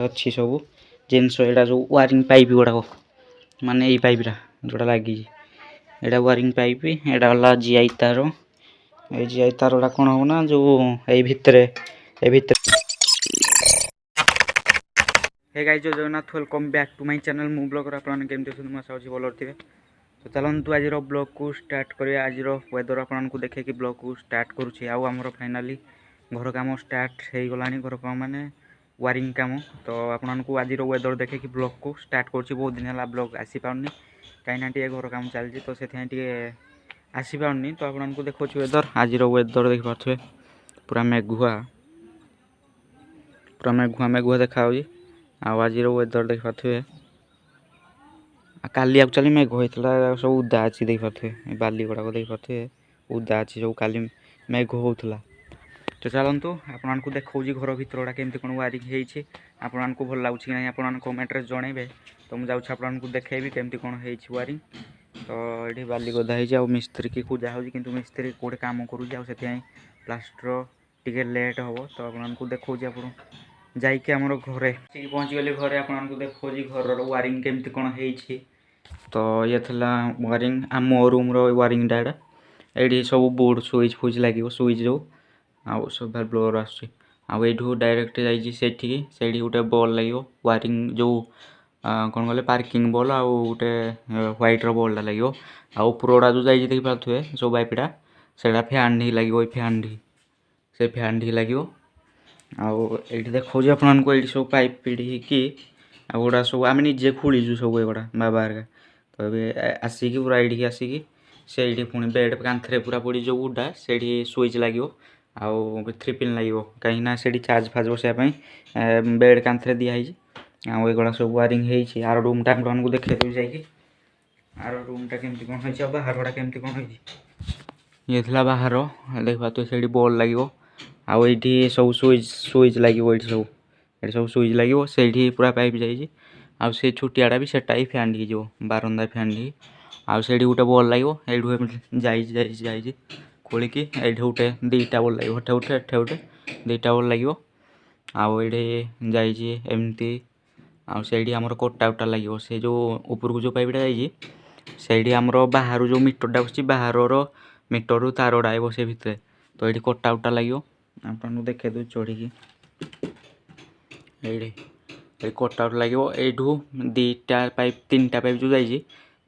अच्छी सब जिनस यहाँ जो वायरिंग पाइप गुड़ाक माने यही पाइपरा जोटा लगी यहाँ वायरिंग पाइप यहाँ गला जीआई तार ये जीआई तार गुड़ा कौन हम ना जो ये भितर हे गाइस जय Jagannath welcome back to my channel मु ब्लॉगर आपन केमते सुन मासा अछि भलो थिबे तो चलंतु आज ब्लॉग को स्टार्ट करिया आज वेदर आपन को देखे कि ब्लॉग को स्टार्ट करूछि आउ हमर फाइनली घर काम स्टार्ट हे गलानी घर काम माने वायरिंग काम तो आपन को आज वेदर देखे कि ब्लॉग को स्टार्ट करूछि बहुत दिन हला ब्लॉग आसी पाउनी काइना टिए घर काम चलछि तो सेथे टिए आसी पाउनी तो आपन को देखोछि वेदर आज वेदर देख पाथबे पूरा मेघुआ देखा होई आज वेदर देख पारे काली एक्चुअली मेघ होता सब उदा अच्छी देख पारे बाली गुड़ाक देख पारे उदा अच्छी सब काली मेघ होता तो चलतु आपन को देखा घर भर गुड़ा केमती कौन वायरिंग आपन को भल लगुच कि नहीं आप कमेंट रे जनइबे तो मुझे आपन को देखेबी केमती कौन वायरिंग तो ये बाली गदा हो मिस्त्री की खोजा हो कि मिस्त्री कौटे काम करुँचे प्लास्टर टी लेट हम तो आपको देखा आप जाइए आमर घरे पहुँची गली घरे आपको देखा घर वायरिंग केमती कौन है तो ये थी वायरिंग आम रूम वायरिंग डाटा ये सब बोर्ड स्विच फुच लगे स्विच जो आउ सब ब्लोअर आसू डायरेक्ट जाठी गोटे बॉल लगे वायरिंग जो कौन कहले पार्किंग बॉल आउ गोटे व्हाइट बॉलटा लगे आउपरटा जो जाइए देख पारे सब पाइपटा से फैन ढी लगे फैन ढी से फैन ढी लगे आउट देखा आपको ये सब पाइप पीढ़ी कि आउटा सब आम निजे खोलीचु सब एगुड़ा बाबा हरिका तो ये आसिक पूरा ये आसिक से पुणी बेड कांथरे पूरा पड़ी जो गुड़ा से स्विच लगे आउ 3 पिन लगे कहीं से चार्ज फाज बसाई बेड कांथरे दिखाई आगुड़ा सब वायरिंग है आर रूमटा को देखे जाकि आर रूमटा केमती कौन है बाहर केमती कौन है ये थी बाहर देख पाते से बॉल लगे आउ ये सब स्विच लगे ये सब स्विच लगे से पूरा पाइप जाइए आउ से छुटियाटा भी सेटा ही फैन ढी जो बारंदा फैन ढी आउ से गोटे बॉल लगे ये खोलिकी ये गोटे 2टा बॉल लगे हटे गोटे एठे गोटे 2टा बॉल लगे आउ ये एमती आउ से आमर कोटा उटा लगे से जो ऊपर को जो पाइपटा जाइए से आमर बाहर जो मीटरटा बस बाहर मीटर तारटा आए से भितर तो ये कोटा उटा लगे आपको देखे दे चढ़ी ये कोटा उटा लगे यू 2टा पाइप 3टा पाइप जो जाइए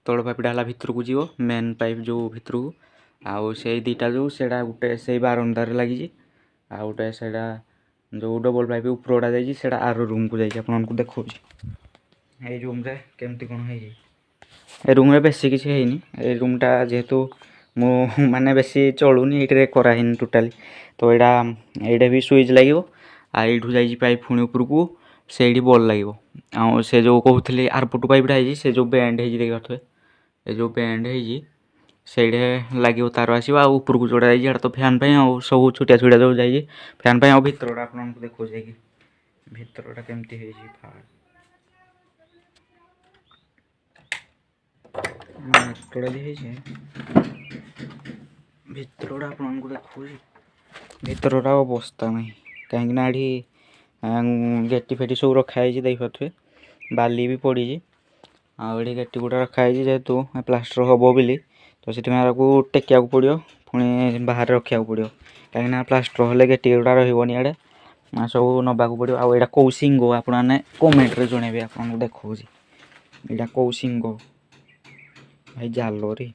तल पाइपटा है भितर को जीव मेन पाइप जो भितर को आउ से 2टा जो सेटा गोटे से बारंदार लगी आउ गोटे से जो डबल पाइप उपरटा जाइए आर रूम को जाइए आपको देखा ये रूम रे केमती कौन है ये रूम रे बेसी किसी है रूमटा जेहेतु मु माने बेसी चलूनी ये करानी टोटाली तो यहाँ भी स्विच लगे आठू जा पाइप पुणी उपर को से बॉल लगे से जो कहते आरपटू पाइपटा है से जो बैंड है देख पारे ये जो बैंड है से लगे तार आसो ऊपर को जोड़ा जाए तो फैन सब छोटिया छोटिया जो जाइए फैन भितरटा आपको देखो जाकि भितरटा केमती है भितरटा आपको देखो भितरटा अवस्था ना कहीं गेटी फेटी सब रखाई देख पारे बाली भी पड़ी आड़ी गेटी गुड़ा रखाई जेहेतु प्लास्टर हम बोली तो से टेकिया पड़ो पुणी बाहर रखा पड़ो कहीं प्लास्टर हेल्ले गेटी गुड़ा रही आड़े सब नवाक पड़ो आईटा कौ सिंग आपने कमेंट रे जनइबे आपको देखा यहाँ कौ सिंग भाई जाल रे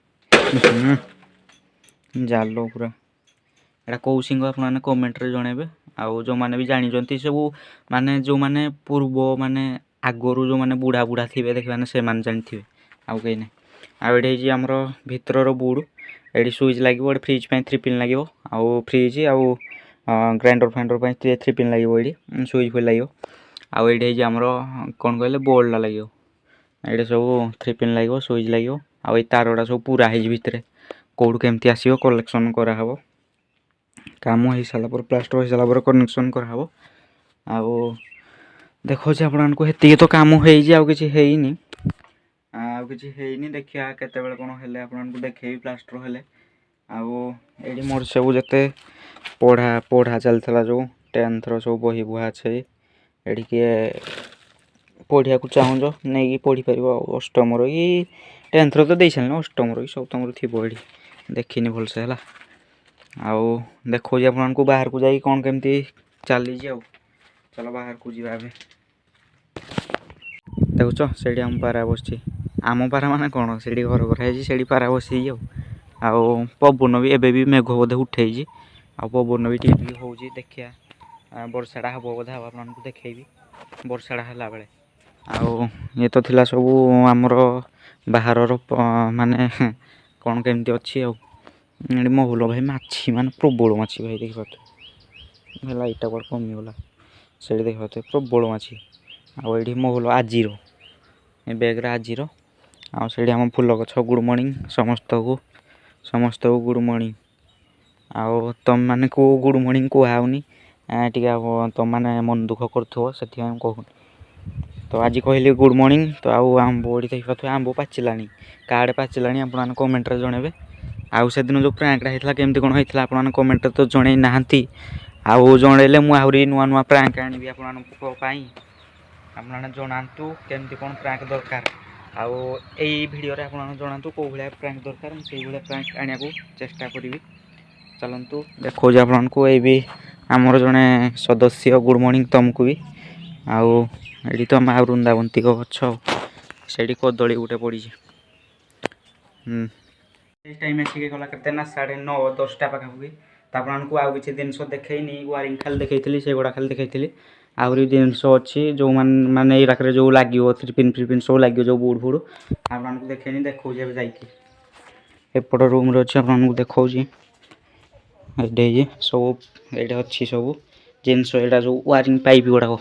जाल पूरा यहाँ कौ सिंग आपने कमेंट रे जनइबे आउ जो मैंने भी जानी सब माने जो मैंने पूर्व माने आगरू जो मैंने बुढ़ा बुढ़ा थे देखिए से जानते आउ कहीं ना आईटे आमर भितर बुड़ ये स्विच लगे ये फ्रिज 3 पिन लगे आउ फ्रिज आउ ग्राइंडर फाइंडर 3 पिन लगे ये स्विच फुच लगे आउ ये आमर कौन कहले बॉलटा लगे ये सब 3 पिन लगे स्विच लगे आउ तारटा सब पूरा है भितर कौटू केमती आसो कलेक्शन कराव काम हो सारा प्लास्टर हो सारा कनेक्शन कराव आउ देखो आपको हेती तो काम हो किसी है किसी है देखिया केते कौन हेले आपको देखे प्लास्टर हेले आउ ये मोर सब जिते पढ़ा चलता जो 10th सब बही बुहा अच्छे ये पढ़िया चाहूच नहीं पढ़ी पार अष्टम कि 10th तो दे सारे अष्टम कि सप्तम थी ये देखनी भलसे है आउ देखो आपको बाहर को जाई कौन केमती चली चलो बाहर को जी देखुच से आम पारा बस आम पारा मान कौन से घर कराई से पारा बस पवन भी एबे भी मेघ बोधे उठे आ पवन भी टी हो देखिया वर्षाटा हम बोधे आपको देखी वर्षाटा है बेले आउ ये तो थिला सब आमर बाहर माने कौन केमती अच्छी महूल भाई माछी मान प्रबल माछी भाई देख पारे लाइट कौन कमिगला से देख पारे प्रबल माछी आठ महूल आज बेग्रे आज आम फूल गछ गुड मॉर्निंग समस्त को गुड मॉर्निंग आउ तुम मैंने को गुड मॉर्निंग कहनी टी तुम मैंने मन दुख कर से कहूँ तो आज कहली गुड मॉर्निंग तो आंब बड़ी देख पारे आंब पाचिला काड़े पाचिला आप कमेंट जनइबे आउ से दिन जो प्रांकटा होता केमती कौन होता आप कमेंट तो जन ना आउ जनइले मुझे नुआ नुआ प्रांक आनी आपने जनातु केमती कौन प्रांक दरकार आउ भिडियो आप जनातु कौ भाया प्रांक दरकार से भाया प्रांक आने को चेष्टा करी चलतु देखो आपको ये भी आमर जड़े सदस्य गुड मॉर्निंग तुमको भी आउ ये तो माँ वृंदावंती गछ से कदली गोटे पड़ी टाइम आसिक गला के 9:30 10टा पाखापाखि तो आपको आउ किसी जिनस देखनी वायरिंग खाली देखी से गुड़ा खाली देखी आहरी जिनस अच्छी जो माने पाखे जो लगे थ्रिपिन सब लगे जो बुड़ फुड़ आपको देखनी देखा जापट रूम अच्छे आपको देखा ये सब ये अच्छी सब जिनस यहाँ जो वायरिंग पाइप गुड़ाक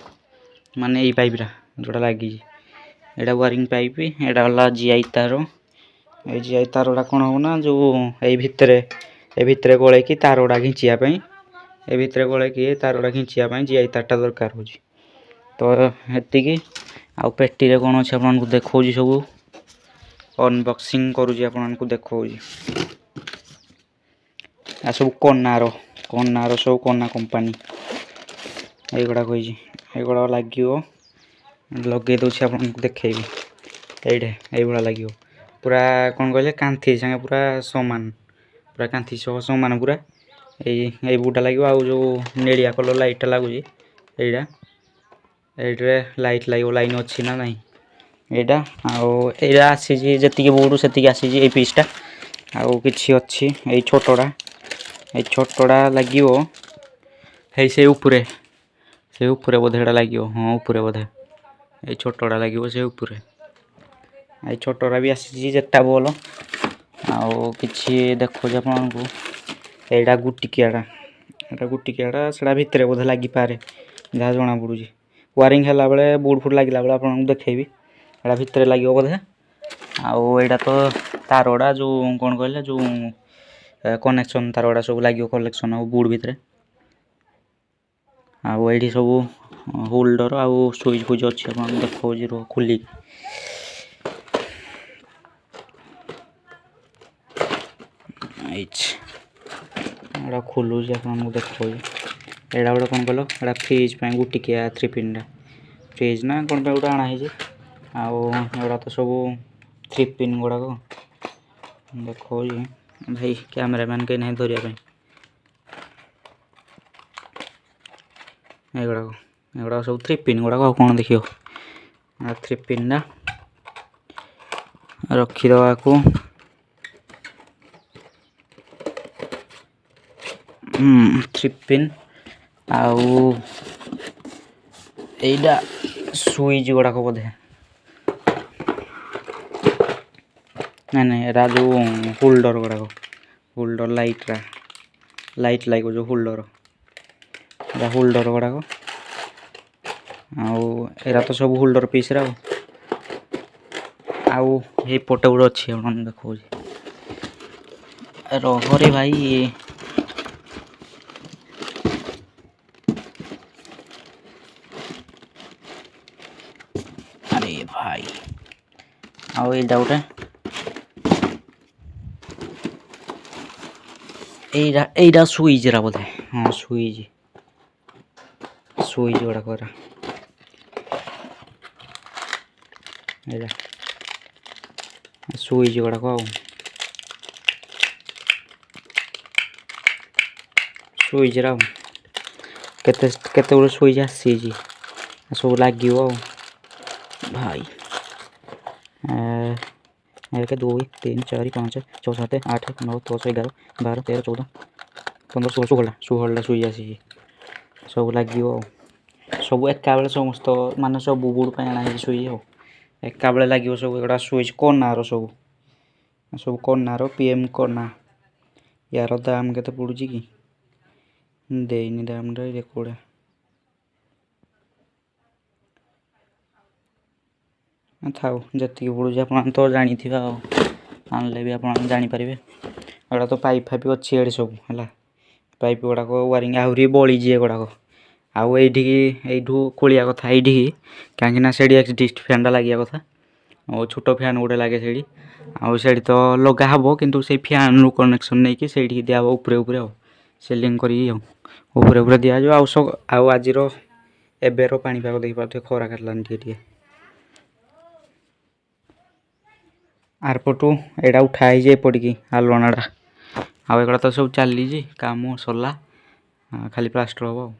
माने ये पाइपरा जोड़ा लगी यहाँ वायरिंग पाइप यहाँ गला जीआई तार ये जीआई तार गुड़ा कौन हो ना जो ये भितर गले कि तार गुड़ा घिंचापी ये भितर गले कि तार गुड़ा घिंचापी जीआई तारटा दरकार हो तो ये आउ पेटी कौन अच्छे आपको देखा सब अनबॉक्सिंग करुँच आपको देखा आ सब कनार सब कना कंपानी युड़ा कही युड़ा लगे लगे दूसरी आपको देखेबी ये लगे पूरा कौन कहले कांथी संगे पूरा सामान पूरा कांथी सह सामान पूरा ये बुटा लगे आउ जो नेड़िया कलर लाइटा लगुच यहाँ ये लाइट लगे लाइन अच्छी ना नहीं यहाँ आसी जी बोर्ड से आसी पीसटा आउ कि अच्छी ये छोटा लगे से उपरे बोधे लगे हाँ उपरे बोधे ये छोटा लगे से उपरे ये छोटा भी आसी जेटा बोल आउ कि देखो आपको यहाँ गुटिकियाटा से भितर बोधे लगी पारे जहाँ जना पड़ी वायरिंग है बेले बुड़ फुड़ लगे बेले आपको देखेबी यहाँ भितर लगे बोधे आउ यहाँ तो तार गुड़ा जो कौन कहले जो कनेक्शन तार गुड़ा सब लगे कलेक्शन बुड़ भितर आउ ये सब होल्डर आउ स्विच फुच अच्छी आप देखा खोल खोलू आपको देखा यहाँ गोटे कौन कल यहाँ फ्रिज गुटिकिया 3 पिन फ्रिज ना कौन गोटे आना आउरा तो सब 3 पिन गुड़ाक देखा भाई कैमेरामैन कहीं नहीं धरिया एगुड़ा सब 3 पिन गुड़ाक कौन देखियो 3 पिन रखीदवा को 3 पिन आउ एटा स्विच गुड़ाक बोधे नहीं एरा जो होल्डर गुड़ाक होल्डर लाइट लगे जो होल्डर गुड़ाक आउ एरा तो सब होल्डर पीस आउ ये पटे गुड़ अच्छी देखा रघरे भाई अरे भाई आउ एटा गोटे एटा स्विच बोधे हाँ स्विच गुड़ाक ଏଇଟା ସୁଇଚ୍ ଗୁଡ଼ାକ ଆଉ ସୁଇଚ୍ର ଆଉ କେତେ ଗୁଡ଼େ ସୁଇଚ୍ ଆସିଛି ସବୁ ଲାଗିବ ଆଉ ଭାଇ 1 2 3 4 5 6 7 8 9 10 11 12 13 14 15 16 16ଟା ସୁଇଚ୍ ଆସିଛି ସବୁ ଲାଗିବ ଆଉ ସବୁ ଏକା ବେଳେ ସମସ୍ତ ମାନେ ସବୁ ବୁଡ଼ ପାଇଁ ଆଣା ହେଇଛି ସୁଇଚ୍ ଆଉ ଏକା ବେଳେ ଲାଗିବ ସବୁ ଏଗୁଡ଼ା ସୁଇଚ୍ କର୍ଣ୍ଣାର ସବୁ କର୍ଣ୍ଣାର PM କର୍ଣ୍ଣା ୟାର ଦାମ୍ କେତେ ପଡ଼ୁଛି କି ଦେଇନି ଦାମ୍ଟା କୋଉଟା ଥାଉ ଯେତିକି ପଡ଼ୁଛି ଆପଣ ତ ଜାଣିଥିବେ ଆଉ ଆଣିଲେ ବି ଆପଣ ଜାଣିପାରିବେ ଏଗୁଡ଼ା ତ ପାଇପ୍ ଫାଇପ୍ ଅଛି ଏଠି ସବୁ ହେଲା ପାଇପ୍ ଗୁଡ଼ାକ ୱାରିଂ ଆହୁରି ବଳିଛି ଏଗୁଡ଼ାକ ଆଉ ଏଇଠୁ ଖୋଳିବା କଥା ଏଇଠିକି କାହିଁକିନା ସେଇଠି ଏକ୍ସଡିଷ୍ଟ ଫ୍ୟାନ୍ଟା ଲାଗିବା କଥା ଆଉ ଛୋଟ ଫ୍ୟାନ୍ ଗୋଟେ ଲାଗେ ସେଇଠି ଆଉ ସେଇଠି ତ ଲଗା ହେବ କିନ୍ତୁ ସେଇ ଫ୍ୟାନ୍ରୁ କନେକ୍ସନ୍ ନେଇକି ସେଇଠିକି ଦିଆହେବ ଉପରେ ଆଉ ସେଲିଂ କରିକି ଆଉ ଉପରେ ଦିଆଯିବ ଆଉ ଆଜିର ଏବେର ପାଣିପାଗ ଦେଖିପାରୁଥିବେ ଖରା କାଟିଲାନି ଟିକେ ଆରପଟୁ ଏଇଟା ଉଠା ହେଇଛି ଏପଟିକି ଆଲଣାଟା ଆଉ ଏଗୁଡ଼ା ତ ସବୁ ଚାଲିଛି କାମ ସରିଲା ଖାଲି ପ୍ଲାଷ୍ଟର ହେବ ଆଉ